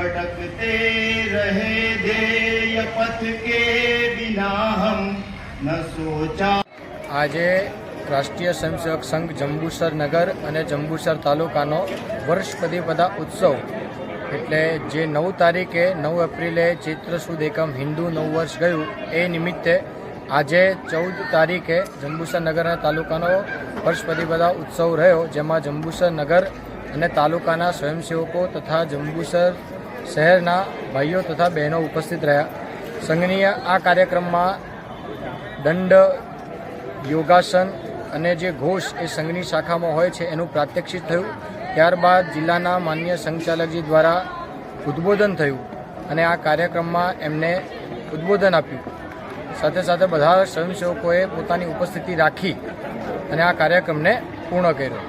भटकते रहे ध्येय पथ के बिना हम न सोचा। આજે રાષ્ટ્રીય સ્વયંસેવક સંઘ જંબુસર નગર અને જંબુસર તાલુકાનો વર્ષ પ્રતિપદા ઉત્સવ એટલે જે 9 તારીખે 9 એપ્રિલે ચૈત્ર સુદ એકમ હિન્દુ નવું વર્ષ ગયું એ નિમિત્તે આજે 14 તારીખે જંબુસર નગર અને તાલુકાનો વર્ષ પ્રતિપદા ઉત્સવ રહ્યો, જેમાં જંબુસર નગર અને તાલુકાના સ્વયંસેવકો તથા જંબુસર શહેરના ભાઈઓ તથા બહેનો ઉપસ્થિત રહ્યા. સંઘની આ કાર્યક્રમમાં દંડ, યોગાસન અને જે ઘોષ એ સંઘની શાખામાં હોય છે એનું પ્રાત્યક્ષિક થયું. ત્યારબાદ જિલ્લાના માન્ય સંઘચાલકજી દ્વારા ઉદ્બોધન થયું અને આ કાર્યક્રમમાં એમને ઉદ્બોધન આપ્યું. સાથે સાથે બધા સ્વયંસેવકોએ પોતાની ઉપસ્થિતિ રાખી અને આ કાર્યક્રમને પૂર્ણ કર્યો.